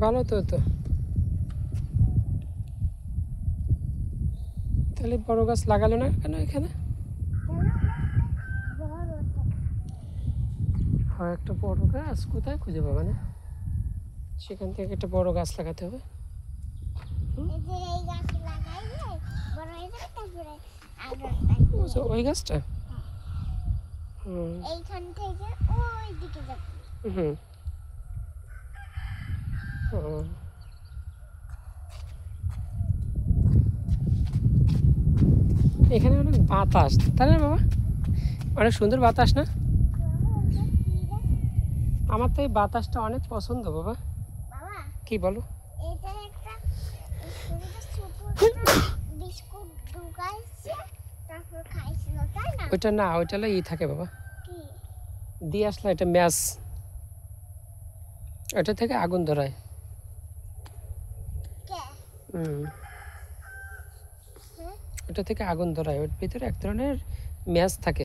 ভালো তো। তাহলে বড় গাছ লাগালো না কেন এখানে? হয় একটা বড় গাছ কোথায় খুঁজে পাবে না, সেখান থেকে একটা বড় গাছ লাগাতে হবে। ওই গাছটা এইখান থেকে ওই দিকে যাবে। হুম। এখানে অনেক বাতাস, তাই না বাবা? অনেক সুন্দর বাতাস না? আমার তো এই বাতাসটা অনেক পছন্দ বাবা। কি বলো? ওইটা না, ওইটা হলো থাকে বাবা, দিয়ে আসলে এটা ম্যাচ, ওটা থেকে আগুন ধরায়। ওটা থেকে আগুন ধরায়, ওর ভিতরে এক ধরনের ম্যাচ থাকে।